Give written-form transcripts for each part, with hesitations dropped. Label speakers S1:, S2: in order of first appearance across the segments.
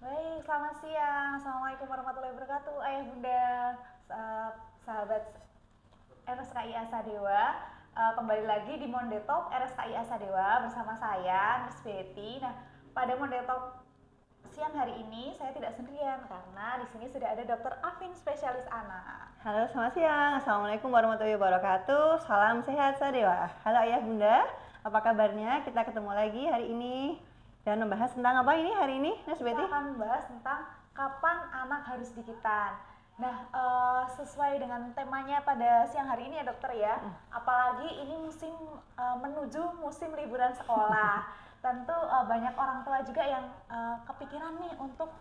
S1: Baik, selamat siang. Assalamualaikum warahmatullahi wabarakatuh. Ayah bunda, sahabat RSKI Asadewa. Kembali lagi di Mondetalk RSKI Asadewa bersama saya, Nurse Betty. Nah, pada Mondetalk siang hari ini saya tidak sendirian karena di sini sudah ada Dr. Afin, spesialis anak.
S2: Halo, selamat siang. Assalamualaikum warahmatullahi wabarakatuh. Salam sehat Sadewa. Halo ayah bunda, apa kabarnya? Kita ketemu lagi hari ini dan membahas tentang apa ini hari ini, Nurse Betty?
S1: Kita akan membahas tentang kapan anak harus digitan. Nah, sesuai dengan temanya pada siang hari ini ya dokter ya, apalagi ini menuju musim liburan sekolah. Tentu banyak orang tua juga yang kepikiran nih untuk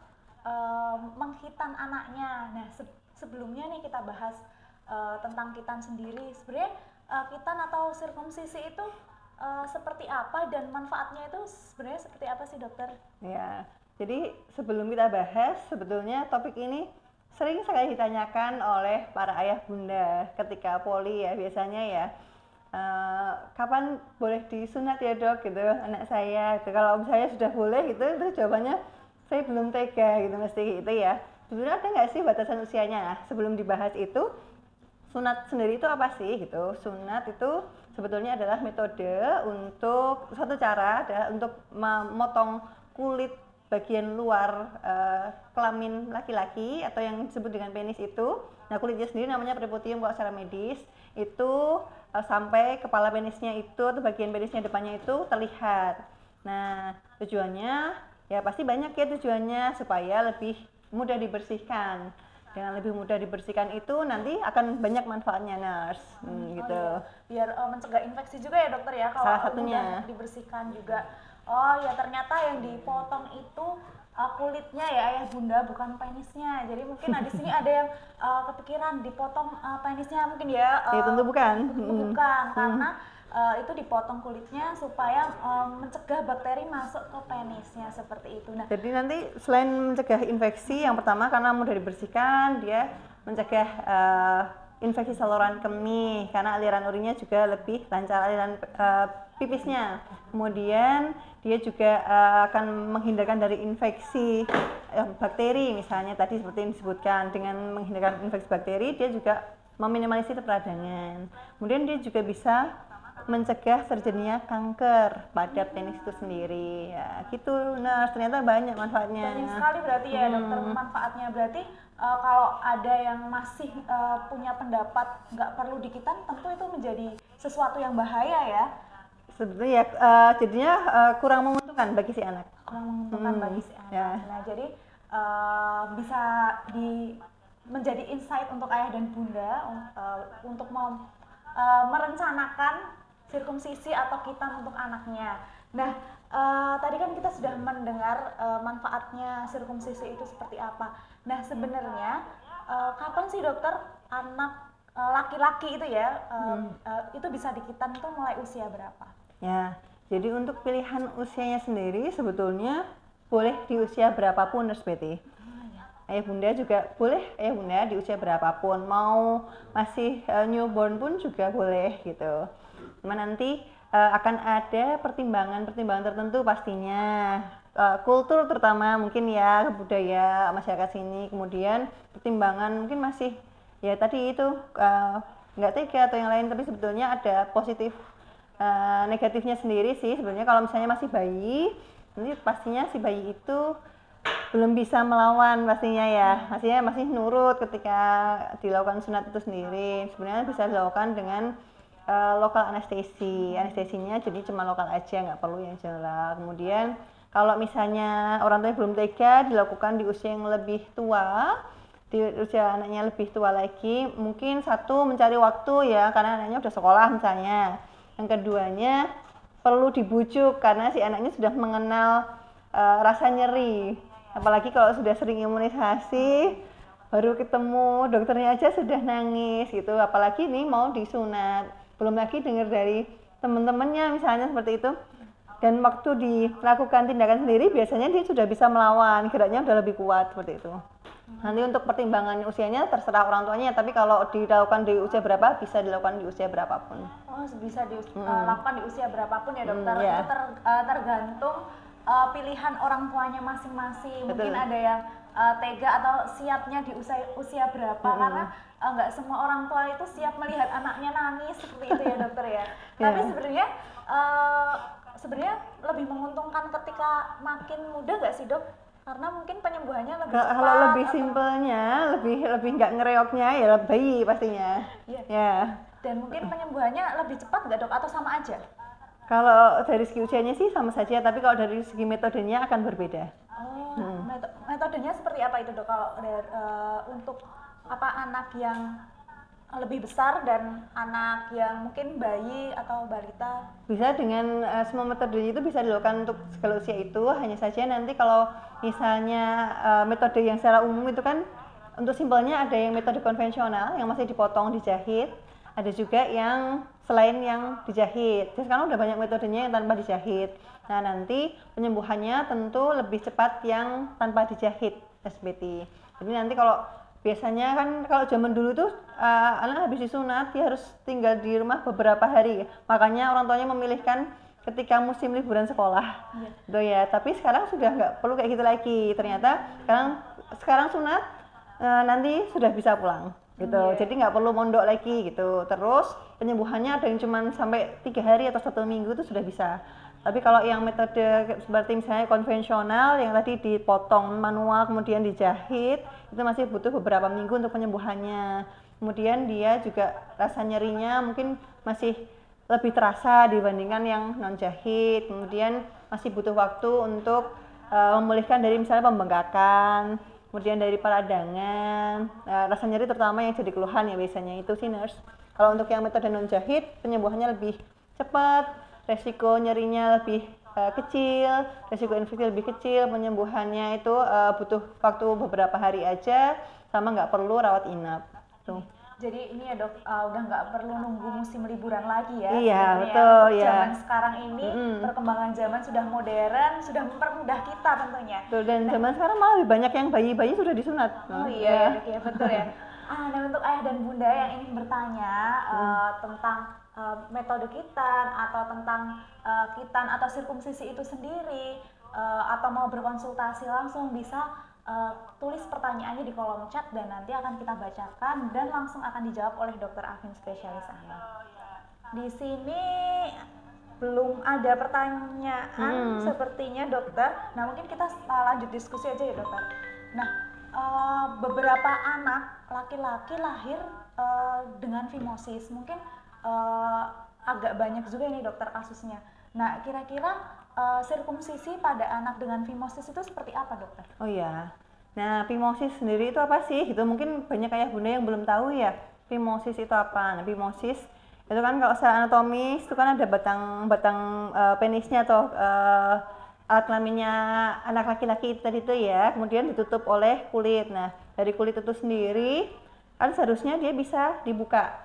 S1: menghitan anaknya. Nah, sebelumnya nih kita bahas tentang kitan sendiri. Sebenarnya kitan atau sirkumsisi itu seperti apa dan manfaatnya itu sebenarnya seperti apa sih dokter?
S2: Ya, jadi sebelum kita bahas, sebetulnya topik ini sering sekali ditanyakan oleh para ayah bunda ketika poli ya biasanya ya. Kapan boleh disunat ya dok gitu anak saya gitu. Kalau saya sudah boleh gitu, terus jawabannya saya belum tega gitu mesti gitu ya. Sebenarnya ada nggak sih batasan usianya? Nah, sebelum dibahas itu, sunat sendiri itu apa sih gitu? Sunat itu sebetulnya adalah metode untuk satu cara adalah untuk memotong kulit bagian luar kelamin laki-laki atau yang disebut dengan penis itu. Nah, kulitnya sendiri namanya periputium kalau secara medis itu sampai kepala penisnya itu atau bagian penisnya depannya itu terlihat. Nah, tujuannya ya pasti banyak ya tujuannya supaya lebih mudah dibersihkan. Dengan lebih mudah dibersihkan itu nanti akan banyak manfaatnya nurse gitu.
S1: Iya. Biar mencegah infeksi juga ya dokter ya kalau
S2: Salah satunya
S1: mudah dibersihkan juga. Oh ya, ternyata yang dipotong itu kulitnya ya ayah bunda, bukan penisnya. Jadi mungkin di sini ada yang kepikiran dipotong penisnya mungkin ya.
S2: Ya tentu bukan.
S1: Bukan karena itu dipotong kulitnya supaya mencegah bakteri masuk ke penisnya seperti itu. Nah,
S2: jadi nanti selain mencegah infeksi, yang pertama karena mudah dibersihkan, dia mencegah infeksi saluran kemih karena aliran urinnya juga lebih lancar, aliran pipisnya. Kemudian dia juga akan menghindarkan dari infeksi bakteri, misalnya tadi seperti yang disebutkan, dengan menghindarkan infeksi bakteri dia juga meminimalisir peradangan. Kemudian dia juga bisa mencegah terjadinya kanker pada penis itu sendiri ya gitu. Nah, ternyata banyak manfaatnya.
S1: Banyak sekali berarti ya dokter manfaatnya. Berarti kalau ada yang masih punya pendapat nggak perlu dikitan, tentu itu menjadi sesuatu yang bahaya ya.
S2: Sebetulnya ya jadinya kurang menguntungkan bagi si anak.
S1: Kurang menguntungkan bagi si anak.
S2: Ya.
S1: Nah, jadi bisa menjadi insight untuk ayah dan bunda untuk merencanakan sirkumsisi atau kitan untuk anaknya. Nah, tadi kan kita sudah mendengar manfaatnya sirkumsisi itu seperti apa. Nah, sebenarnya kapan sih dokter anak laki-laki itu ya itu bisa dikitan itu mulai usia berapa?
S2: Ya, jadi untuk pilihan usianya sendiri sebetulnya boleh di usia berapapun, Nurse Betty. Ayah bunda juga boleh, ayah bunda di usia berapapun, mau masih newborn pun juga boleh gitu. Cuma nanti akan ada pertimbangan-pertimbangan tertentu pastinya, kultur terutama mungkin ya, budaya masyarakat sini, kemudian pertimbangan mungkin masih ya tadi itu nggak tega atau yang lain, tapi sebetulnya ada positif negatifnya sendiri sih sebenarnya. Kalau misalnya masih bayi, nanti pastinya si bayi itu belum bisa melawan pastinya ya, masih nurut ketika dilakukan sunat itu sendiri. Sebenarnya bisa dilakukan dengan lokal anestesinya jadi cuma lokal aja, nggak perlu yang general. Kemudian kalau misalnya orang tua belum tega, dilakukan di usia yang lebih tua, di usia anaknya lebih tua lagi, mungkin satu mencari waktu ya karena anaknya udah sekolah misalnya. Yang keduanya perlu dibujuk karena si anaknya sudah mengenal rasa nyeri, apalagi kalau sudah sering imunisasi, baru ketemu dokternya aja sudah nangis gitu, apalagi nih mau disunat, belum lagi dengar dari teman-temannya misalnya seperti itu. Dan waktu dilakukan tindakan sendiri biasanya dia sudah bisa melawan, geraknya udah lebih kuat seperti itu. Nanti untuk pertimbangan usianya terserah orang tuanya, tapi kalau dilakukan di usia berapa bisa dilakukan di usia berapapun.
S1: Oh, bisa dilakukan di usia berapapun ya dokter.
S2: Yeah.
S1: Itu tergantung pilihan orang tuanya masing-masing.
S2: Betul.
S1: Mungkin ada yang tega atau siapnya di usia berapa, karena nggak semua orang tua itu siap melihat anaknya nangis seperti itu ya dokter ya. Tapi sebenarnya lebih menguntungkan ketika makin muda nggak sih dok? Karena mungkin penyembuhannya lebih cepat.
S2: Kalau lebih simpelnya, lebih nggak ngereoknya ya bayi pastinya.
S1: Iya.
S2: Ya.
S1: Dan mungkin penyembuhannya lebih cepat nggak dok, atau sama aja?
S2: Kalau dari segi usianya sih sama saja, tapi kalau dari segi metodenya akan berbeda.
S1: Oh, metodenya seperti apa itu dok? Kalau untuk anak yang lebih besar dan anak yang mungkin bayi atau balita?
S2: Bisa dengan semua metode itu bisa dilakukan untuk segala usia itu, hanya saja nanti kalau misalnya metode yang secara umum itu kan untuk simpelnya ada yang metode konvensional yang masih dipotong dijahit, ada juga yang selain yang dijahit. Jadi sekarang udah banyak metodenya yang tanpa dijahit. Nah nanti penyembuhannya tentu lebih cepat yang tanpa dijahit SBT. Jadi nanti kalau biasanya kan kalau zaman dulu tuh anak habis disunat dia harus tinggal di rumah beberapa hari. Makanya orang tuanya memilihkan ketika musim liburan sekolah. Gitu ya. Tapi sekarang sudah nggak perlu kayak gitu lagi. Ternyata sekarang sunat nanti sudah bisa pulang gitu. Jadi nggak perlu mondok lagi gitu. Terus penyembuhannya ada yang cuma sampai 3 hari atau 1 minggu itu sudah bisa. Tapi kalau yang metode seperti misalnya konvensional yang tadi dipotong manual kemudian dijahit, itu masih butuh beberapa minggu untuk penyembuhannya. Kemudian dia juga rasa nyerinya mungkin masih lebih terasa dibandingkan yang non jahit. Kemudian masih butuh waktu untuk memulihkan dari misalnya pembengkakan, kemudian dari peradangan, rasa nyeri terutama yang jadi keluhan ya biasanya itu sih nurse. Kalau untuk yang metode non jahit penyembuhannya lebih cepat, resiko nyerinya lebih kecil, resiko infeksi lebih kecil, penyembuhannya itu butuh waktu beberapa hari aja, sama nggak perlu rawat inap. Tuh.
S1: Jadi ini ya dok, udah nggak perlu nunggu musim liburan lagi ya.
S2: Iya
S1: betul
S2: ya.
S1: Zaman sekarang ini perkembangan zaman sudah modern, sudah mempermudah kita tentunya.
S2: Betul, dan zaman sekarang malah lebih banyak yang bayi-bayi sudah disunat.
S1: Oh iya, ya, betul ya. Dan untuk ayah dan bunda yang ingin bertanya tentang metode kitan atau tentang kitan atau sirkumsisi itu sendiri, atau mau berkonsultasi langsung bisa tulis pertanyaannya di kolom chat dan nanti akan kita bacakan dan langsung akan dijawab oleh Dokter Afin spesialis anak. Di sini belum ada pertanyaan sepertinya dokter. Nah mungkin kita lanjut diskusi aja ya dokter. Nah beberapa anak laki-laki lahir dengan fimosis, mungkin agak banyak juga ini dokter kasusnya. Nah kira-kira sirkumsisi pada anak dengan fimosis itu seperti apa dokter?
S2: Oh iya, nah fimosis sendiri itu apa sih? Gitu mungkin banyak ayah bunda yang belum tahu ya fimosis itu apa. Nah fimosis itu kan kalau secara anatomis itu kan ada batang penisnya atau alat kelaminnya anak laki-laki itu tadi itu ya, kemudian ditutup oleh kulit. Nah dari kulit itu sendiri kan seharusnya dia bisa dibuka,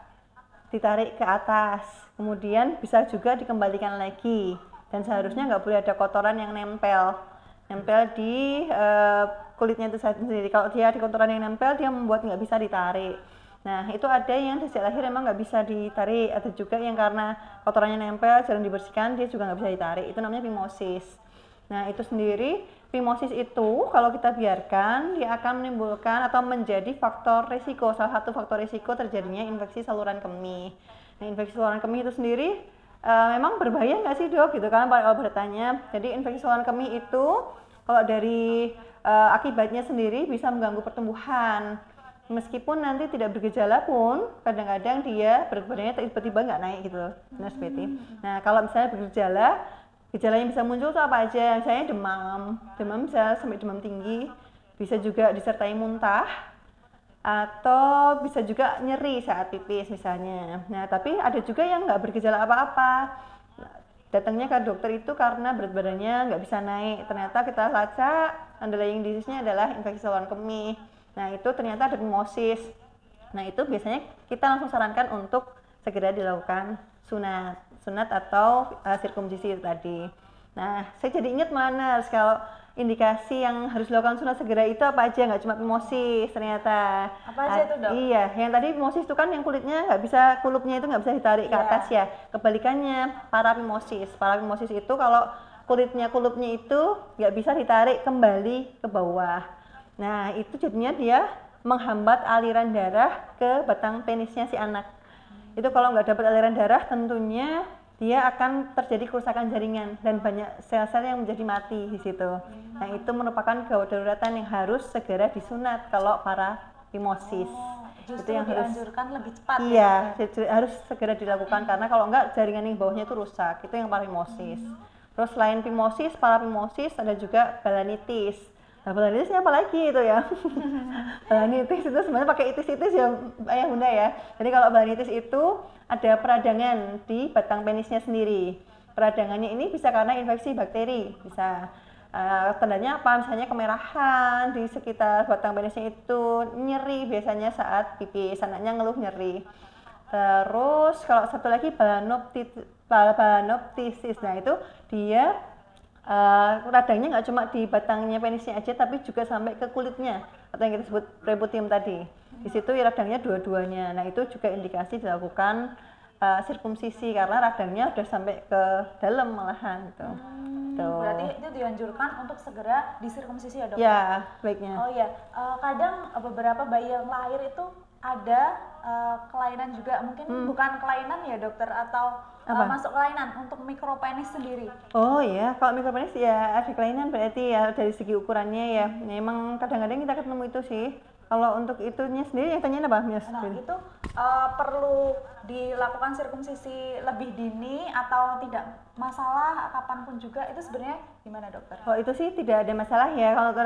S2: ditarik ke atas, kemudian bisa juga dikembalikan lagi. Dan seharusnya nggak boleh ada kotoran yang nempel di kulitnya itu sendiri. Kalau dia ada kotoran yang nempel, dia membuat nggak bisa ditarik. Nah itu ada yang sejak lahir emang nggak bisa ditarik, ada juga yang karena kotorannya nempel jarang dibersihkan dia juga nggak bisa ditarik. Itu namanya fimosis. Nah itu sendiri fimosis itu kalau kita biarkan dia akan menimbulkan atau menjadi faktor risiko, salah satu faktor risiko terjadinya infeksi saluran kemih. Nah infeksi saluran kemih itu sendiri memang berbahaya nggak sih dok gitu kan kalau bertanya. Jadi infeksi saluran kemih itu kalau dari akibatnya sendiri bisa mengganggu pertumbuhan, meskipun nanti tidak bergejala pun kadang-kadang dia berat badannya tiba-tiba nggak naik gitu loh. Nah kalau misalnya bergejala, gejala yang bisa muncul itu apa aja? Misalnya demam bisa sampai demam tinggi, bisa juga disertai muntah, atau bisa juga nyeri saat pipis misalnya. Nah tapi ada juga yang nggak bergejala apa-apa, datangnya ke dokter itu karena berat badannya nggak bisa naik, ternyata kita lacak underlying disease-nya adalah infeksi saluran kemih. Nah itu ternyata ada fimosis. Nah itu biasanya kita langsung sarankan untuk segera dilakukan sunat atau sirkumsisi tadi. Nah saya jadi ingat mana kalau indikasi yang harus dilakukan sunat segera itu apa aja, nggak cuma fimosis ternyata.
S1: Apa aja itu dok?
S2: Iya, yang tadi fimosis itu kan yang kulitnya nggak bisa, kulupnya itu nggak bisa ditarik ke atas ya. Kebalikannya parafimosis. Parafimosis itu kalau kulupnya itu nggak bisa ditarik kembali ke bawah. Nah, itu jadinya dia menghambat aliran darah ke batang penisnya si anak. Itu kalau nggak dapat aliran darah, tentunya dia akan terjadi kerusakan jaringan dan banyak sel-sel yang menjadi mati di situ. Nah, itu merupakan gawat daruratan yang harus segera disunat kalau para fimosis.
S1: Justru
S2: Itu yang harus
S1: dianjurkan lebih cepat
S2: iya, harus segera dilakukan karena kalau enggak jaringan yang bawahnya itu rusak. Itu yang parafimosis. Terus selain fimosis, parafimosis ada juga balanitis. Nah, balanitis apa lagi itu ya? Balanitis itu sebenarnya pakai itis-itis ya ayah bunda ya. Jadi kalau balanitis itu ada peradangan di batang penisnya sendiri. Peradangannya ini bisa karena infeksi bakteri, bisa tandanya apa? Misalnya kemerahan di sekitar batang penisnya itu, nyeri biasanya saat pipis, anaknya ngeluh nyeri. Terus kalau satu lagi balanoptisis, nah itu dia radangnya nggak cuma di batangnya penisnya aja, tapi juga sampai ke kulitnya atau yang kita sebut preputium tadi. Di situ radangnya dua-duanya. Nah itu juga indikasi dilakukan sirkumsisi karena radangnya udah sampai ke dalam malahan gitu.
S1: Berarti itu dianjurkan untuk segera disirkumsisi ya dok?
S2: Ya, baiknya.
S1: Oh ya, kadang beberapa bayi yang lahir itu ada kelainan juga, mungkin bukan kelainan ya dokter, atau masuk kelainan untuk mikropenis sendiri.
S2: Oh ya, kalau mikropenis ya ada kelainan berarti ya dari segi ukurannya ya. Memang kadang-kadang kita ketemu itu sih. Kalau untuk itunya sendiri yang tanya apa, Miss?
S1: Nah, itu perlu dilakukan sirkumsisi lebih dini atau tidak masalah kapanpun juga, itu sebenarnya gimana dokter?
S2: Oh itu sih tidak ada masalah ya, kalau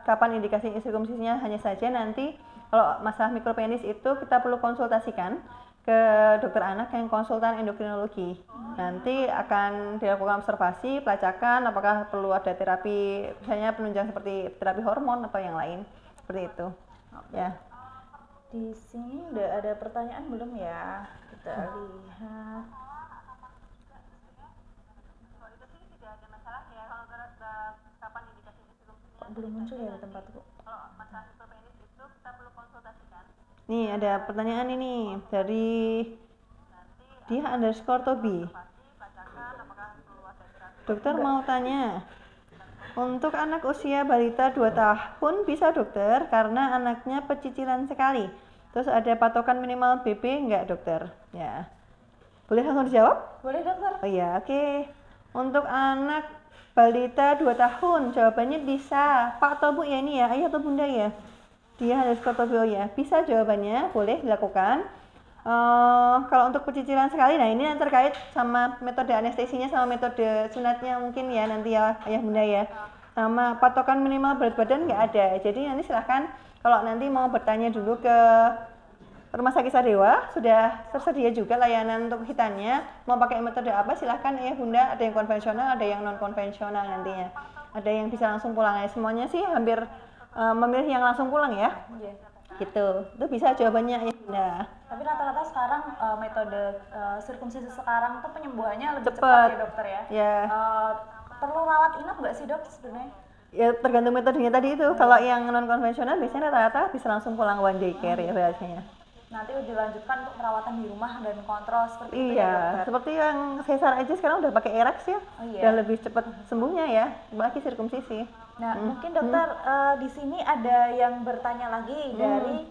S2: kapan indikasi sirkumsisinya hanya saja nanti kalau masalah mikropenis itu kita perlu konsultasikan ke dokter anak yang konsultan endokrinologi. Nanti akan dilakukan observasi, pelacakan, apakah perlu ada terapi, misalnya penunjang seperti terapi hormon atau yang lain. Seperti itu. Ya.
S1: Di sini udah ada pertanyaan belum ya? Kita lihat.
S2: Kalau itu sih tidak ada masalah ya, kalau kapan indikasi sirkumsisinya.
S1: Kok belum muncul ya di tempatku?
S2: Kalau masalah mikropenis itu kita perlu konsultasikan. Nih ada pertanyaan ini dari dia_Tobi. Dokter mau tanya, untuk anak usia balita 2 tahun bisa dokter karena anaknya pecicilan sekali. Terus ada patokan minimal BB enggak dokter? Ya. Boleh langsung dijawab?
S1: Boleh dokter.
S2: Oh iya, oke. Untuk anak balita 2 tahun jawabannya bisa. Pak atau Bu ya ini ya, ayah atau bunda ya? dia_Tobi, oh ya. Bisa jawabannya, boleh dilakukan. Kalau untuk pecicilan sekali, nah ini yang terkait sama metode anestesinya sama metode sunatnya mungkin ya nanti ya ayah bunda ya. Sama patokan minimal berat badan nggak ada. Jadi nanti silahkan kalau nanti mau bertanya dulu ke Rumah Sakit Sadewa, sudah tersedia juga layanan untuk hitannya. Mau pakai metode apa silahkan ayah bunda. Ada yang konvensional, ada yang non konvensional nantinya. Ada yang bisa langsung pulang ya. Semuanya sih hampir memilih yang langsung pulang ya. Gitu, itu bisa jawabannya ya bunda.
S1: Tapi rata-rata sekarang metode sirkumsisi sekarang tuh penyembuhannya lebih cepat ya dokter ya.
S2: Ya.
S1: Perlu rawat inap nggak sih dok sebenarnya?
S2: Ya tergantung metodenya tadi itu. Kalau yang non konvensional biasanya rata-rata bisa langsung pulang one day care ya biasanya.
S1: Nanti dilanjutkan untuk perawatan di rumah dan kontrol seperti itu ya
S2: Iya,
S1: dokter.
S2: seperti yang sesar aja sekarang udah pakai Erax ya.
S1: Oh, iya.
S2: Udah lebih cepat sembuhnya ya, bagi sirkumsisi.
S1: Nah, mungkin dokter di sini ada yang bertanya lagi dari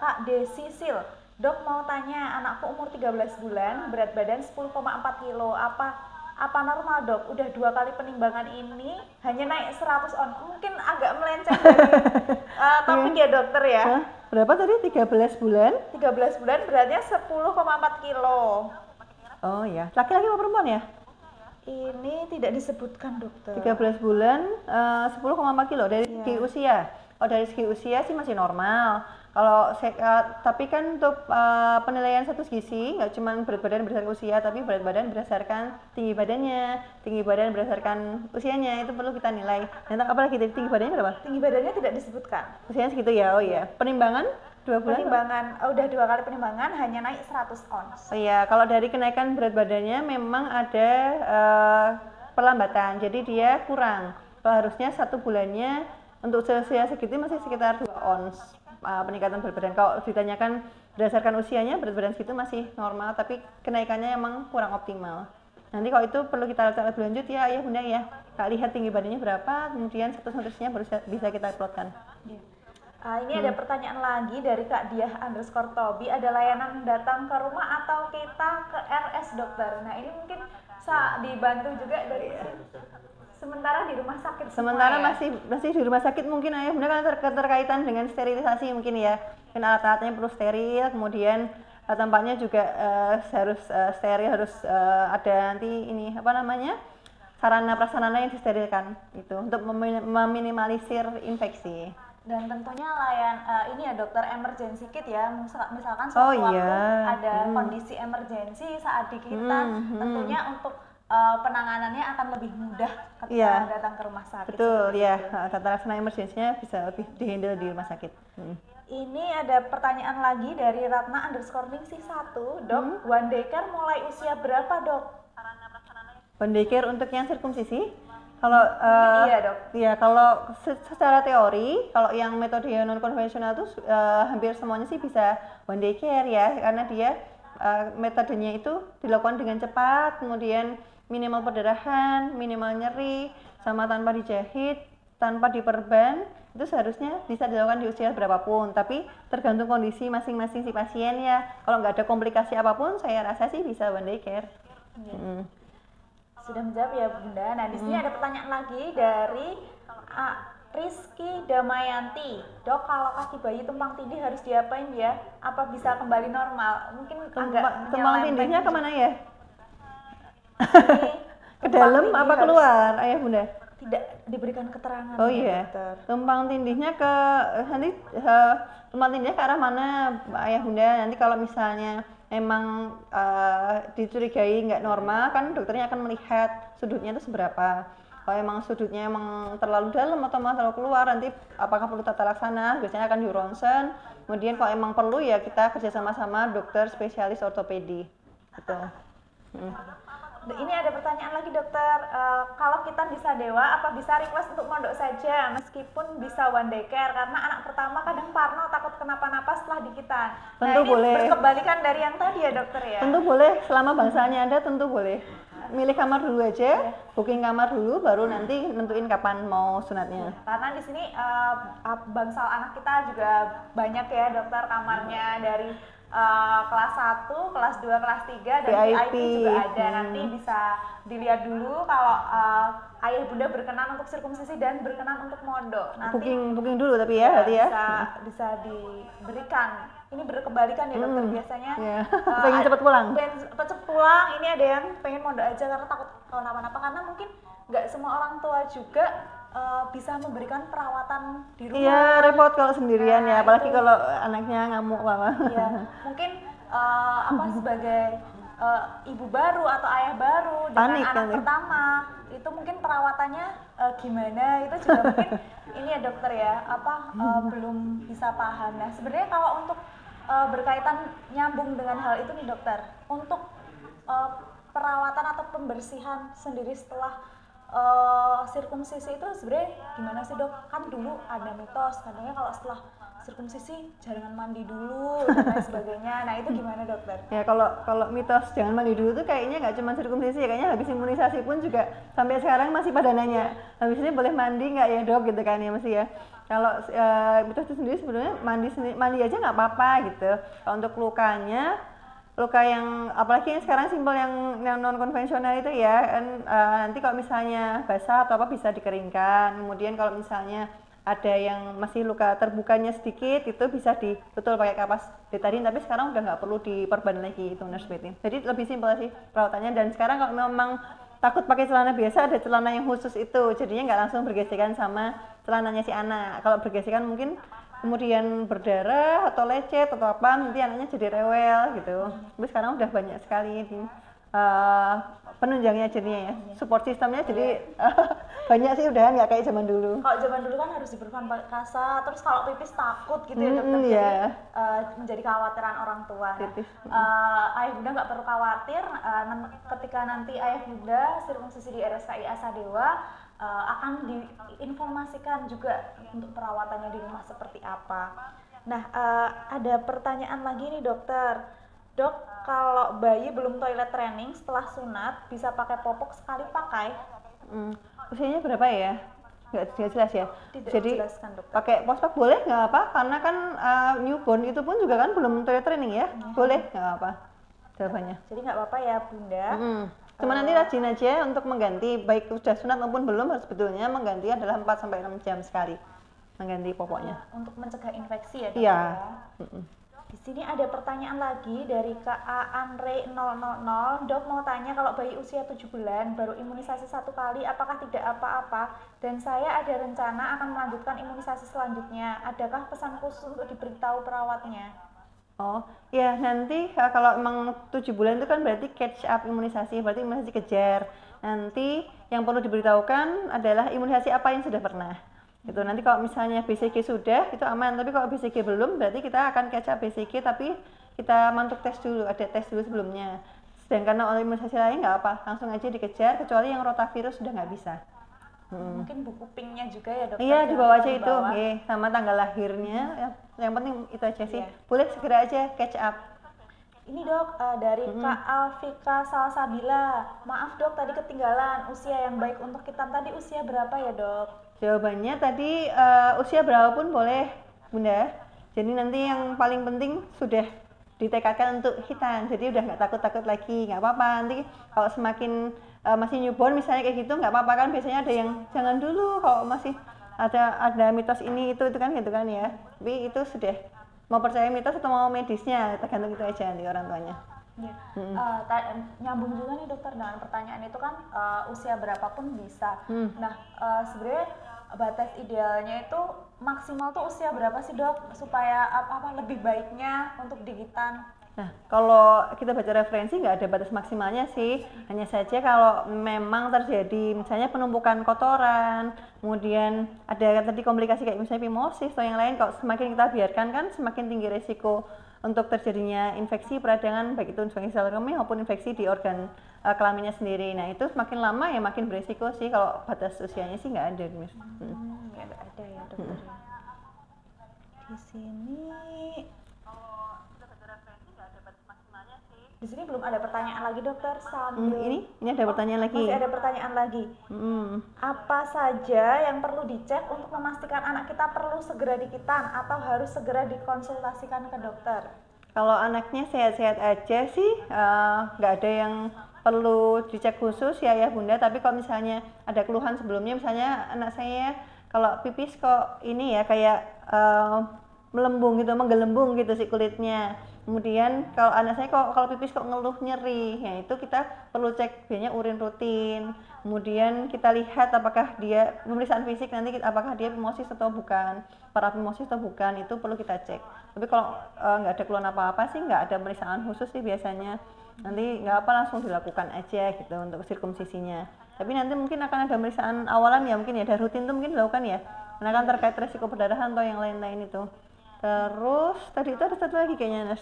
S1: Kak Desi Sil. Dok mau tanya, anakku umur 13 bulan, berat badan 10,4 kilo. Apa normal dok? Udah 2 kali penimbangan ini hanya naik 100 on. Mungkin agak melenceng dari topik ya dokter ya.
S2: Hah? Berapa tadi? 13 bulan?
S1: 13 bulan beratnya 10,4 kilo.
S2: Oh ya, laki-laki atau perempuan ya?
S1: Ini tidak disebutkan dokter.
S2: 13 bulan, 10,4 kilo dari segi usia. Oh dari segi usia sih masih normal. Kalau tapi kan untuk penilaian status gizi nggak cuma berat badan berdasarkan usia, tapi berat badan berdasarkan tinggi badannya, tinggi badan berdasarkan usianya, itu perlu kita nilai. Dan apalagi tinggi badannya berapa?
S1: Tinggi badannya tidak disebutkan.
S2: Usianya segitu ya, oh iya. Penimbangan 2 bulan?
S1: Penimbangan, udah 2 kali penimbangan hanya naik 100 ons.
S2: Oh iya, kalau dari kenaikan berat badannya memang ada perlambatan, jadi dia kurang. Kalau harusnya 1 bulannya untuk usia segitu masih sekitar 2 ons. Peningkatan berat badan. Kalau ditanyakan berdasarkan usianya berat badan segitu masih normal, tapi kenaikannya emang kurang optimal. Nanti kalau itu perlu kita lihat lebih lanjut ya ayah bunda ya. Kita lihat tinggi badannya berapa, kemudian status-statusnya baru bisa kita uploadkan.
S1: Ini ada pertanyaan lagi dari Kak Diah_Tobi. Ada layanan datang ke rumah atau kita ke RS dokter? Nah ini mungkin bisa dibantu juga dari sementara di rumah sakit.
S2: Sementara
S1: ya?
S2: masih di rumah sakit mungkin ayah bunda kan keterkaitan dengan sterilisasi mungkin ya. Kan alat-alatnya perlu steril, kemudian tempatnya juga harus steril, harus ada nanti ini apa namanya sarana prasarana yang disterilkan itu untuk meminimalisir infeksi.
S1: Dan tentunya ini ya dokter emergency kit ya, misalkan suatu waktu ada kondisi emergency saat digigitan, tentunya untuk penanganannya akan lebih mudah ketika datang ke rumah sakit.
S2: Betul ya, tata laksana emergensinya bisa lebih dihandle di rumah sakit.
S1: Ini ada pertanyaan lagi dari Ratna_Ningsih 1, dok, one day care mulai usia berapa dok?
S2: One day care untuk yang sirkumsisi? Kalau
S1: iya dok.
S2: Ya kalau secara teori, kalau yang metode non konvensional itu hampir semuanya sih bisa one day care ya, karena dia metodenya itu dilakukan dengan cepat, kemudian minimal perdarahan, minimal nyeri, sama tanpa dijahit, tanpa diperban, itu seharusnya bisa dilakukan di usia berapapun, tapi tergantung kondisi masing-masing si pasien ya. Kalau nggak ada komplikasi apapun, saya rasa sih bisa one day care.
S1: Sudah menjawab ya Bunda. Nah di sini ada pertanyaan lagi dari Rizky Damayanti. Dok, kalau kaki bayi tumpang tindih harus diapain ya? Apa bisa kembali normal? Mungkin agak
S2: tumpang tindihnya kemana ya? Ke dalam apa keluar ayah bunda?
S1: Tidak diberikan keterangan.
S2: Oh iya. Tumpang tindihnya ke tumpang tindihnya ke arah mana ayah bunda? Nanti kalau misalnya emang dicurigai nggak normal, kan dokternya akan melihat sudutnya itu seberapa. Kalau emang sudutnya emang terlalu dalam atau malah terlalu keluar, nanti apakah perlu tata laksana, biasanya akan di ronsen. Kemudian kalau emang perlu ya kita kerja sama-sama dokter spesialis ortopedi gitu.
S1: Ini ada pertanyaan lagi dokter, kalau kita bisa dewa, apa bisa request untuk mondok saja meskipun bisa one day care? Karena anak pertama kadang parno, takut kenapa-napa setelah digigitan.
S2: Tentu
S1: ini
S2: boleh.
S1: Berkebalikan dari yang tadi ya dokter ya?
S2: Tentu boleh, selama bangsanya ada tentu boleh. Milih kamar dulu aja, booking kamar dulu, baru nanti nentuin kapan mau sunatnya.
S1: Karena di sini bangsal anak kita juga banyak ya dokter, kamarnya dari kelas 1, kelas 2, kelas 3 dan VIP juga ada. Nanti bisa dilihat dulu kalau ayah bunda berkenan untuk sirkumsisi dan berkenan untuk mondok. Nanti
S2: booking dulu tapi ya berarti ya.
S1: Bisa diberikan. Ini berkebalikan ya dokter, biasanya
S2: pengen cepet pulang.
S1: Cepet pulang, ini ada yang pengen mondok aja karena takut kenapa-napa, karena mungkin nggak semua orang tua juga bisa memberikan perawatan di rumah.
S2: Iya, repot kalau sendirian ya, apalagi kalau anaknya ngamuk apa.
S1: Iya, mungkin sebagai ibu baru atau ayah baru dengan anak pertama, itu mungkin perawatannya gimana, itu juga mungkin ini ya dokter ya, belum bisa paham. Nah, sebenarnya kalau untuk berkaitan nyambung dengan hal itu nih dokter, untuk perawatan atau pembersihan sendiri setelah sirkumsisi itu sebenarnya gimana sih dok? Kan dulu ada mitos katanya kalau setelah sirkumsisi jangan mandi dulu dan lain sebagainya. Nah itu gimana dokter?
S2: Ya kalau mitos jangan mandi dulu tuh kayaknya nggak cuma sirkumsisi ya, kayaknya habis imunisasi pun juga sampai sekarang masih pada nanya habis ini boleh mandi nggak ya dok gitu kan ya masih ya. Kalau mitos itu sendiri sebenarnya mandi aja nggak apa-apa gitu. Kalau untuk luka yang apalagi yang sekarang simpel yang non konvensional itu ya kan, nanti kalau misalnya basah atau apa bisa dikeringkan. Kemudian kalau misalnya ada yang masih luka terbukanya sedikit itu bisa betul pakai kapas betadine, tapi sekarang udah nggak perlu diperban lagi itu nurse bathing. Jadi lebih simpel sih perawatannya. Dan sekarang kalau memang takut pakai celana biasa, ada celana yang khusus itu, jadinya nggak langsung bergesekan sama celananya si anak. Kalau bergesekan mungkin kemudian berdarah atau lecet atau apa, nanti anaknya jadi rewel gitu. Tapi sekarang udah banyak sekali penunjangnya jadinya ya, support sistemnya jadi banyak sih, udah nggak kayak zaman dulu.
S1: Kalau zaman dulu kan harus diberikan kasa, terus kalau pipis takut gitu ya dokter, jadi menjadi kekhawatiran orang tua. Ayah bunda nggak perlu khawatir, ketika nanti ayah bunda sirkumsisi di RSKI Asadewa akan diinformasikan juga untuk perawatannya di rumah seperti apa. Nah, ada pertanyaan lagi nih dokter. Dok, kalau bayi belum toilet training setelah sunat bisa pakai popok sekali pakai?
S2: Usianya berapa ya? Nggak jelas ya.
S1: Tidak
S2: Jadi
S1: dijelaskan, dokter.
S2: pakai pospak boleh nggak apa? Karena kan newborn itu pun juga kan belum toilet training ya. Boleh nggak apa? Jawabannya.
S1: Jadi nggak apa-apa ya Bunda.
S2: Cuma nanti rajin aja untuk mengganti, baik sudah sunat maupun belum, harus sebetulnya mengganti adalah 4-6 jam sekali mengganti popoknya.
S1: Untuk mencegah infeksi ya, Dok.
S2: Iya.
S1: Ya? Di sini ada pertanyaan lagi dari Kak Andre 000. Dok mau tanya, kalau bayi usia 7 bulan baru imunisasi 1 kali apakah tidak apa-apa? Dan saya ada rencana akan melanjutkan imunisasi selanjutnya. Adakah pesan khusus untuk diberitahu perawatnya?
S2: Oh, ya nanti kalau emang 7 bulan itu kan berarti catch up imunisasi, berarti imunisasi kejar. Nanti yang perlu diberitahukan adalah imunisasi apa yang sudah pernah. Itu nanti kalau misalnya BCG sudah, itu aman. Tapi kalau BCG belum, berarti kita akan catch up BCG, tapi kita mantuk tes dulu, ada tes dulu sebelumnya. Sedangkan kalau imunisasi lain nggak apa, langsung aja dikejar, kecuali yang rotavirus sudah nggak bisa.
S1: Mungkin buku pinknya juga ya, Dokter?
S2: Iya, dibawa aja itu,
S1: dibawa.
S2: sama tanggal lahirnya. Yang penting itu aja sih.
S1: Iya.
S2: Boleh segera aja catch up.
S1: Ini Dok, dari Kak Alfika Salsabila. Maaf Dok, tadi ketinggalan. Usia yang baik untuk hitam tadi usia berapa ya Dok?
S2: Jawabannya tadi usia berapapun boleh, Bunda. Jadi nanti yang paling penting sudah ditekadkan untuk hitan. Jadi udah nggak takut-takut lagi, nggak apa-apa. Nanti kalau semakin masih newborn misalnya kayak gitu nggak apa-apa kan. Biasanya ada yang jangan dulu kalau masih ada mitos ini itu kan gitu kan ya. Tapi itu sudah mau percaya mitos atau mau medisnya, tergantung itu aja nanti orang tuanya.
S1: Ya. Nyambung juga nih Dokter dengan pertanyaan itu kan usia berapapun bisa. Nah sebenarnya batas idealnya itu maksimal tuh usia berapa sih Dok supaya apa lebih baiknya untuk digitan?
S2: Nah, kalau kita baca referensi nggak ada batas maksimalnya sih, hanya saja kalau memang terjadi misalnya penumpukan kotoran, kemudian ada tadi komplikasi kayak misalnya phimosis atau yang lain, kalau semakin kita biarkan kan semakin tinggi resiko untuk terjadinya infeksi peradangan, baik itu infeksi sel kemih maupun infeksi di organ kelaminnya sendiri. Nah itu semakin lama ya makin beresiko sih, kalau batas usianya sih nggak ada.
S1: Ya nggak ada ya Dokter. Di sini di sini belum ada pertanyaan lagi Dokter.
S2: Ini ada pertanyaan lagi.
S1: Masih ada pertanyaan lagi. Apa saja yang perlu dicek untuk memastikan anak kita perlu segera dikitan atau harus segera dikonsultasikan ke dokter?
S2: Kalau anaknya sehat-sehat aja sih, nggak ada yang perlu dicek khusus ya Bunda. Tapi kalau misalnya ada keluhan sebelumnya, misalnya anak saya kalau pipis kok ini ya kayak melembung gitu, menggelembung gitu si kulitnya. Kemudian kalau anak saya kalau pipis kok ngeluh nyeri, ya itu kita perlu cek biasanya urin rutin. Kemudian kita lihat apakah dia pemeriksaan fisik nanti apakah dia phimosis atau bukan, paraphimosis atau bukan, itu perlu kita cek. Tapi kalau nggak ada keluhan apa-apa sih nggak ada pemeriksaan khusus sih biasanya. Nanti nggak apa langsung dilakukan aja gitu untuk sirkumsisinya. Tapi nanti mungkin akan ada pemeriksaan awalan ya mungkin ya, ada rutin tuh mungkin dilakukan ya. Karena kan terkait resiko perdarahan atau yang lain-lain itu. Terus tadi itu ada satu lagi kayaknya Nas,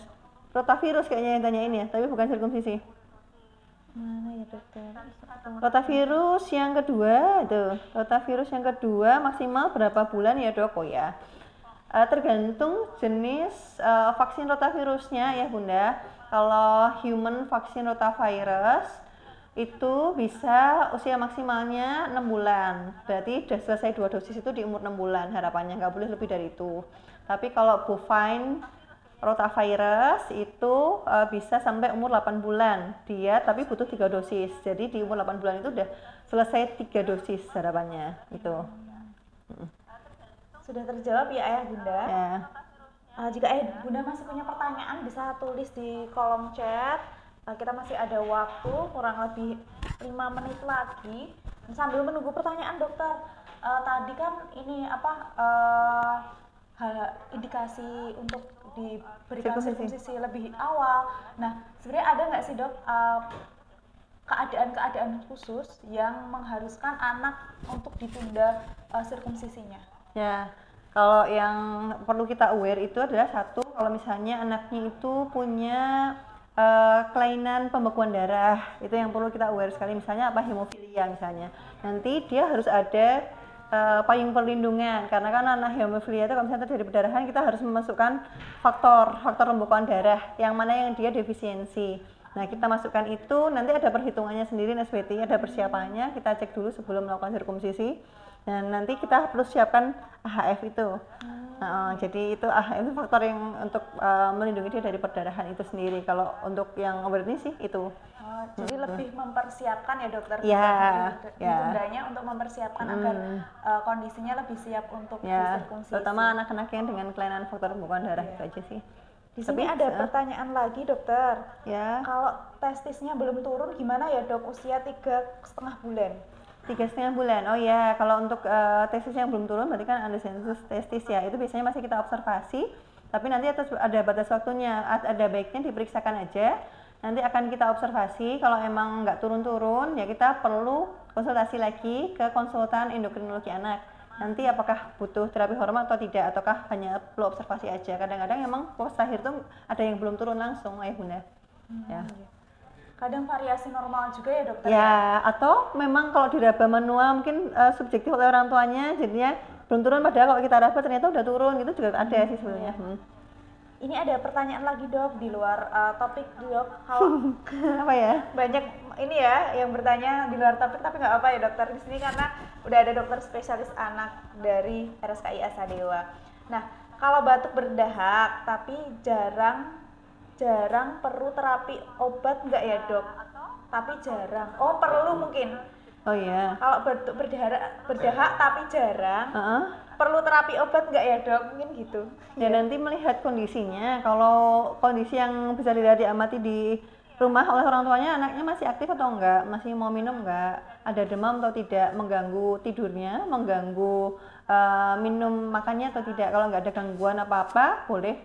S2: rotavirus kayaknya yang tanyain ya, tapi bukan sirkumsisi.
S1: Mana ya Dokter?
S2: Rotavirus yang kedua itu, rotavirus yang kedua maksimal berapa bulan ya Dok? Oh ya, tergantung jenis vaksin rotavirusnya ya Bunda. Kalau human vaksin rotavirus itu bisa usia maksimalnya 6 bulan, berarti sudah selesai 2 dosis itu di umur 6 bulan harapannya, nggak boleh lebih dari itu. Tapi kalau bovine rotavirus itu bisa sampai umur 8 bulan dia, tapi butuh 3 dosis, jadi di umur 8 bulan itu udah selesai 3 dosis harapannya itu.
S1: Sudah terjawab ya Ayah Bunda?
S2: Ya.
S1: Jika Bunda masih punya pertanyaan bisa tulis di kolom chat. Kita masih ada waktu kurang lebih 5 menit lagi sambil menunggu pertanyaan dokter. Tadi kan ini indikasi untuk diberikan sirkumsisi lebih awal. Nah sebenarnya ada nggak sih dok keadaan-keadaan khusus yang mengharuskan anak untuk ditunda sirkumsisinya?
S2: Ya, kalau yang perlu kita aware itu adalah satu, kalau misalnya anaknya itu punya kelainan pembekuan darah, itu yang perlu kita aware sekali. Misalnya apa, hemofilia misalnya, nanti dia harus ada payung perlindungan, karena kan anak hemofilia itu kalau misalnya terjadi perdarahan kita harus memasukkan faktor pembekuan darah yang mana yang dia defisiensi. Nah, kita masukkan itu, nanti ada perhitungannya sendiri SPT, ada persiapannya, kita cek dulu sebelum melakukan sirkumsisi. Dan nanti kita perlu siapkan AHF itu. Jadi itu AHF itu faktor yang untuk melindungi dia dari perdarahan itu sendiri. Kalau untuk yang overweight sih itu.
S1: Jadi lebih mempersiapkan ya dokter, bundanya untuk mempersiapkan agar kondisinya lebih siap untuk disirkumsisi.
S2: Terutama anak-anak yang dengan kelainan faktor pembekuan darah itu aja sih.
S1: Di sini ada pertanyaan lagi dokter.
S2: Ya.
S1: Kalau testisnya belum turun gimana ya dok? Usia 3,5 bulan.
S2: 3,5 bulan. Oh ya, kalau untuk testis yang belum turun berarti kan adenosensus testis ya. Itu biasanya masih kita observasi, tapi nanti ada batas waktunya. Ada baiknya diperiksakan aja. Nanti akan kita observasi. Kalau emang nggak turun-turun, ya kita perlu konsultasi lagi ke konsultan endokrinologi anak. Nanti apakah butuh terapi hormon atau tidak, ataukah hanya perlu observasi aja. Kadang-kadang emang pos lahir tuh ada yang belum turun langsung, ayah bunda. Ya.
S1: Kadang variasi normal juga ya dokter
S2: ya, atau memang kalau diraba manual mungkin subjektif oleh orang tuanya, jadinya belum turun, padahal kalau kita raba ternyata udah turun, gitu juga ada sih sebenarnya.
S1: Ini ada pertanyaan lagi dok, di luar topik dok. Kalau
S2: apa ya?
S1: Banyak ini ya yang bertanya di luar topik, tapi nggak apa ya dokter di sini karena udah ada dokter spesialis anak dari RSKI Asadewa. Nah, kalau batuk berdahak tapi jarang perlu terapi obat nggak ya dok? Tapi jarang. Oh perlu mungkin.
S2: Oh iya.
S1: Kalau batuk berdahak tapi jarang, perlu terapi obat nggak ya dok? Mungkin gitu.
S2: Ya nanti melihat kondisinya. Kalau kondisi yang bisa tidak diamati di rumah oleh orang tuanya, anaknya masih aktif atau enggak, masih mau minum enggak, ada demam atau tidak, mengganggu tidurnya, mengganggu minum makannya atau tidak. Kalau enggak ada gangguan apa-apa, boleh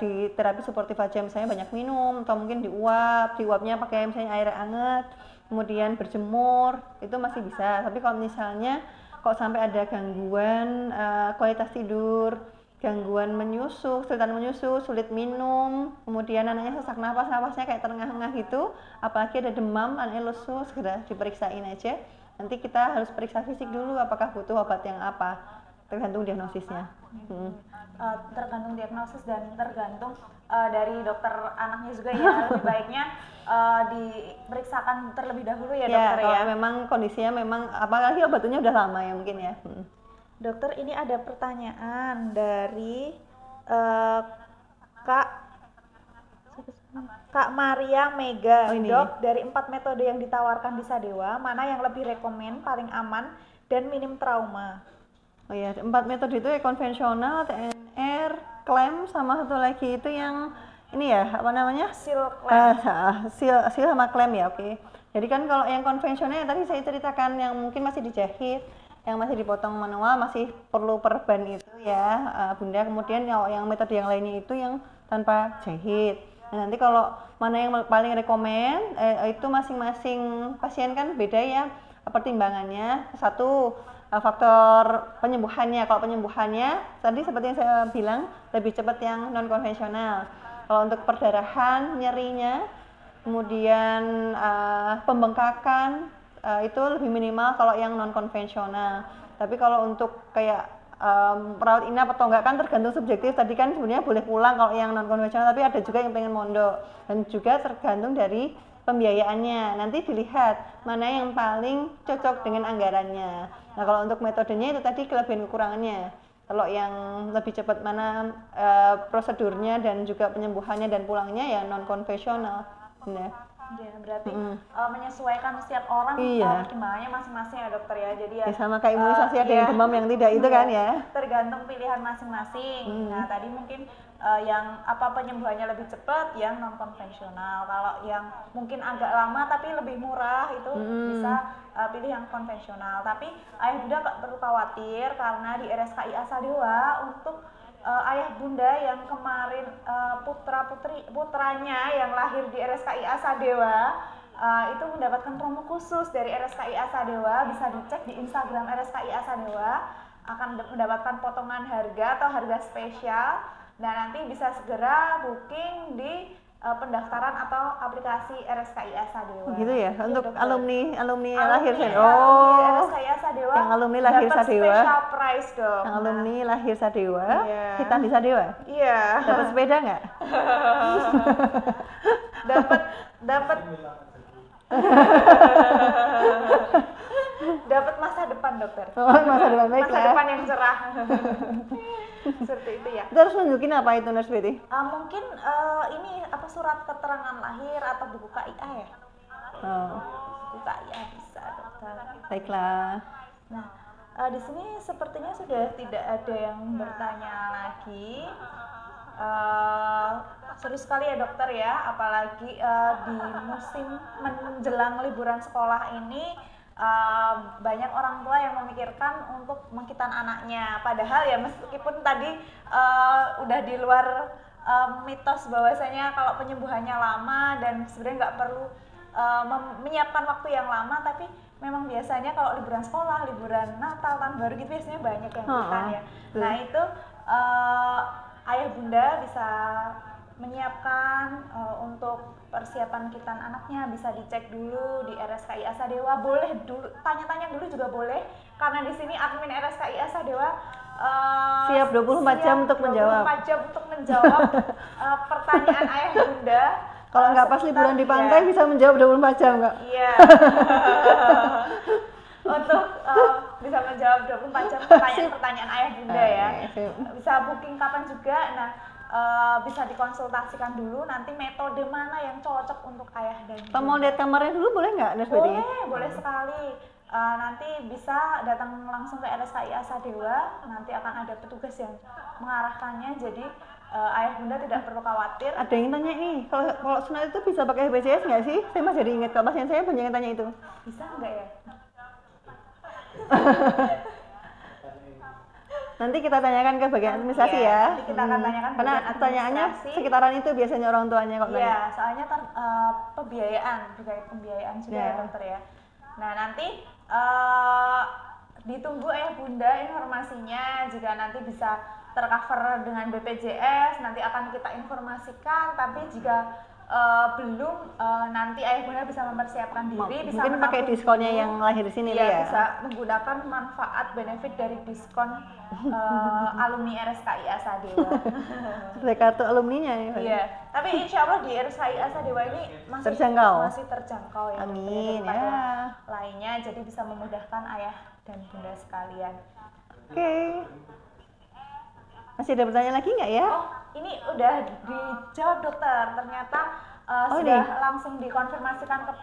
S2: di terapi suportif aja, misalnya banyak minum atau mungkin diuapnya pakai misalnya air hangat, kemudian berjemur, itu masih bisa. Tapi kalau misalnya kok sampai ada gangguan kualitas tidur, gangguan kesulitan menyusu, sulit minum, kemudian anaknya sesak napasnya kayak terengah-engah gitu, apalagi ada demam, anaknya lesu, segera diperiksain aja. Nanti kita harus periksa fisik dulu apakah butuh obat yang apa, tergantung diagnosisnya.
S1: Tergantung diagnosis dan tergantung dari dokter anaknya juga ya. Lebih baiknya diperiksakan terlebih dahulu ya dokter ya.
S2: Kalau memang kondisinya memang, apalagi obatnya udah lama ya mungkin ya.
S1: Dokter, ini ada pertanyaan dari Kak Maria Mega. Dok, dari 4 metode yang ditawarkan di Sadewa, mana yang lebih rekomen, paling aman, dan minim trauma?
S2: Oh ya, 4 metode itu ya konvensional, TNR, klaim, sama satu lagi itu yang ini ya, apa namanya? Seal sama klaim ya, oke. Jadi kan kalau yang konvensional yang tadi saya ceritakan, yang mungkin masih dijahit, yang masih dipotong manual, masih perlu perban itu ya bunda. Kemudian yang metode yang lainnya itu yang tanpa jahit. Nah, nanti kalau mana yang paling rekomen, itu masing-masing pasien kan beda ya pertimbangannya. Satu, faktor penyembuhannya. Kalau penyembuhannya tadi seperti yang saya bilang, lebih cepat yang non konvensional. Kalau untuk perdarahan, nyerinya, kemudian pembengkakan, itu lebih minimal kalau yang non konvensional. Tapi kalau untuk kayak perawat inap atau enggak kan tergantung subjektif. Tadi kan sebenarnya boleh pulang kalau yang non konvensional, tapi ada juga yang pengen mondok, dan juga tergantung dari pembiayaannya. Nanti dilihat mana yang paling cocok dengan anggarannya. Nah, kalau untuk metodenya itu tadi kelebihan kekurangannya. Kalau yang lebih cepat mana prosedurnya dan juga penyembuhannya dan pulangnya ya non konvensional. Nah.
S1: Ya, berarti menyesuaikan setiap orang pertimbangannya masing-masing ya dokter ya. Jadi ya
S2: sama kayak imunisasi ada yang demam yang tidak itu kan ya.
S1: Tergantung pilihan masing-masing. Nah, tadi mungkin yang penyembuhannya lebih cepat yang non konvensional. Kalau yang mungkin agak lama tapi lebih murah itu bisa pilih yang konvensional. Tapi ayah bunda nggak perlu khawatir karena di RSKI Asadewa untuk ayah bunda yang kemarin putranya yang lahir di RSKI Asadewa itu mendapatkan promo khusus dari RSKI Asadewa. Bisa dicek di Instagram RSKI Asadewa, akan mendapatkan potongan harga atau harga spesial. Nah, nanti bisa segera booking di pendaftaran atau aplikasi RSKI Asadewa.
S2: Gitu ya,
S1: Iya,
S2: untuk
S1: dokter.
S2: alumni lahir Sadewa.
S1: Alumni
S2: Oh,
S1: RSKI Asadewa
S2: yang alumni lahir
S1: dapat
S2: Sadewa.
S1: special prize dong.
S2: yang alumni lahir Sadewa,
S1: Iya.
S2: hitam di Sadewa.
S1: Iya.
S2: Dapat sepeda nggak?
S1: dapat dapat masa depan, dokter.
S2: Oh, masa depan baik
S1: Masa
S2: lah.
S1: depan yang cerah. Seperti itu ya.
S2: Kita harus nunjukin apa itu Nurse Betty?
S1: Mungkin ini apa, surat keterangan lahir atau buku KIA ya?
S2: Oh,
S1: Buku KIA bisa, dokter.
S2: baiklah.
S1: Nah, di sini sepertinya sudah tidak ada yang bertanya lagi. Seru sekali ya dokter ya, apalagi di musim menjelang liburan sekolah ini banyak orang tua yang memikirkan untuk menghitan anaknya. Padahal ya meskipun tadi udah di luar mitos bahwasanya kalau penyembuhannya lama dan sebenarnya nggak perlu menyiapkan waktu yang lama, tapi memang biasanya kalau liburan sekolah, liburan Natal, Tahun Baru gitu biasanya banyak yang hitan ya. Nah itu ayah bunda bisa menyiapkan untuk persiapan kitan anaknya, bisa dicek dulu di RSKI Asadewa, boleh dulu tanya-tanya dulu juga boleh, karena di sini admin RSKI Asadewa
S2: Siap 24 jam untuk menjawab.
S1: 24 jam untuk menjawab pertanyaan ayah bunda.
S2: Kalau nggak pas liburan di pantai
S1: ya.
S2: bisa menjawab 24 jam nggak?
S1: Iya. Untuk bisa menjawab 24 jam pertanyaan-pertanyaan ayah bunda ya. Bisa booking kapan juga. Nah, bisa dikonsultasikan dulu nanti metode mana yang cocok untuk ayah dan bunda.
S2: Kalau mau lihat kamarnya dulu boleh nggak Nurse Betty?
S1: Boleh sekali. Nanti bisa datang langsung ke RSKI Asadewa, nanti akan ada petugas yang mengarahkannya, jadi ayah bunda tidak perlu khawatir.
S2: Ada yang tanya nih, kalau sunat itu bisa pakai BPJS nggak sih? Saya masih jadi ingat, kalau pasien saya banyak yang tanya itu.
S1: Bisa nggak ya?
S2: Nanti kita tanyakan ke bagian administrasi ya.
S1: Nanti kita akan tanyakan
S2: Karena
S1: bagian
S2: pertanyaannya
S1: administrasi.
S2: sekitaran itu biasanya orang tuanya kok
S1: Iya,
S2: nanya.
S1: soalnya pembiayaan juga ya dokter ya. Nah nanti ditunggu ayah bunda informasinya, jika nanti bisa tercover dengan BPJS nanti akan kita informasikan, tapi jika belum nanti ayah bunda bisa mempersiapkan diri, bisa
S2: Mungkin pakai
S1: menabung
S2: diskonnya
S1: dulu.
S2: yang lahir di sini
S1: Iya,
S2: ya.
S1: bisa menggunakan manfaat benefit dari diskon alumni RSKI Asadewa.
S2: Sebagai kartu alumninya ya.
S1: Iya, tapi insya Allah di RSKI Asadewa ini masih terjangkau ya.
S2: Amin
S1: daripada
S2: ya.
S1: lainnya, jadi bisa memudahkan ayah dan bunda sekalian.
S2: Oke. Masih ada pertanyaan lagi nggak ya?
S1: Oh, ini udah dijawab dokter. Ternyata sudah langsung dikonfirmasikan ke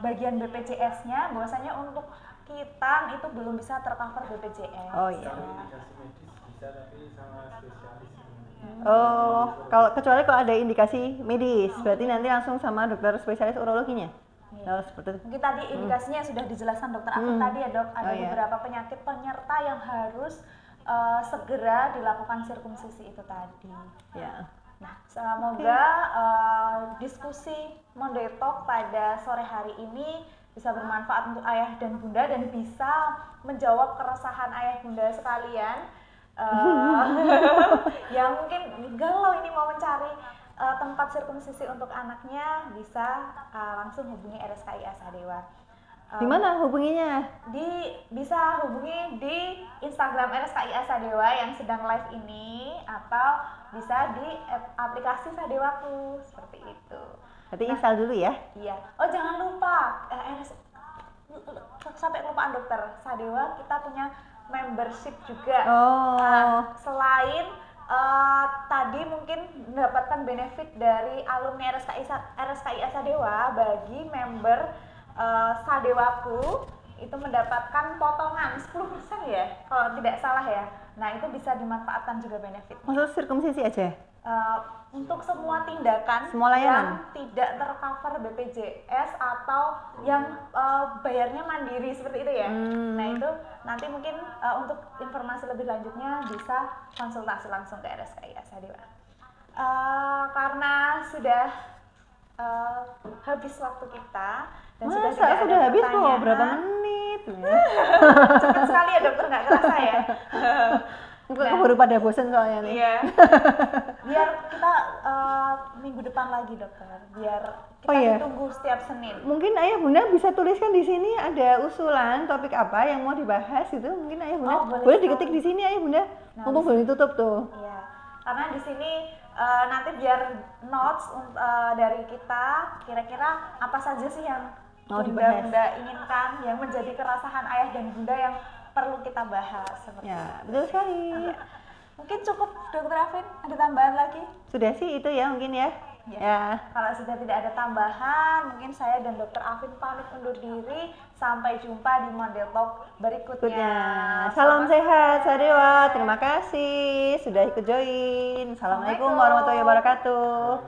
S1: bagian BPJS-nya bahwasanya untuk kitan itu belum bisa tercover BPJS.
S2: Oh iya. Oh, kecuali kalau ada indikasi medis, berarti nanti langsung sama dokter spesialis urologinya. Oh, seperti itu.
S1: Mungkin tadi indikasinya sudah dijelaskan dokter Afif tadi ya dok, ada
S2: iya.
S1: beberapa penyakit penyerta yang harus segera dilakukan sirkumsisi itu tadi.
S2: Ya.
S1: Nah, semoga diskusi Mondetalk pada sore hari ini bisa bermanfaat untuk ayah dan bunda dan bisa menjawab keresahan ayah bunda sekalian yang mungkin galau ini mau mencari tempat sirkumsisi untuk anaknya, bisa langsung hubungi RSKI Asadewa.
S2: Di mana hubunginya?
S1: Bisa hubungi di Instagram RSKI Asadewa yang sedang live ini, atau bisa di aplikasi Sadewaku, seperti itu.
S2: Berarti install dulu ya.
S1: Iya. Oh jangan lupa, sampai kelupaan dokter, Sadewa kita punya membership juga.
S2: Oh.
S1: Selain tadi mungkin mendapatkan benefit dari alumni RSKI Asadewa, bagi member Sadewaku itu mendapatkan potongan 10% ya, kalau tidak salah ya. Nah itu bisa dimanfaatkan juga benefit.
S2: Maksud sirkumsisi aja?
S1: Untuk semua tindakan
S2: semua layanan
S1: yang tidak tercover BPJS atau yang bayarnya mandiri seperti itu ya. Nah itu nanti mungkin untuk informasi lebih lanjutnya bisa konsultasi langsung ke RSKI Asadewa. Karena sudah habis waktu kita dan
S2: sudah habis kok, berapa menit?
S1: Cepat sekali ya dokter, nggak kerasa ya.
S2: Kok
S1: Nah,
S2: baru pada bosan soalnya nih.
S1: iya. Biar kita minggu depan lagi dokter. Biar kita
S2: Oh, iya.
S1: ditunggu setiap Senin.
S2: Mungkin ayah bunda bisa tuliskan di sini ada usulan topik apa yang mau dibahas gitu. Mungkin ayah bunda
S1: Oh, boleh
S2: boleh
S1: sekali.
S2: diketik di sini ayah bunda.
S1: Nah,
S2: Mumpung belum ditutup tuh.
S1: Iya. Karena di sini nanti biar notes dari kita kira-kira apa saja sih yang
S2: Mau dibahas.
S1: bunda inginkan, yang menjadi keresahan ayah dan bunda yang perlu kita bahas seperti
S2: Ya,
S1: itu.
S2: betul sekali.
S1: Mungkin cukup dokter Afin, ada tambahan lagi?
S2: Sudah sih itu ya mungkin ya.
S1: Ya.
S2: Ya.
S1: Kalau sudah tidak ada tambahan, mungkin saya dan dokter Afin pamit undur diri. Sampai jumpa di Model Talk berikutnya.
S2: Berikutnya. Salam sehat, Sadewa. Terima kasih sudah ikut join. Assalamualaikum warahmatullahi wabarakatuh.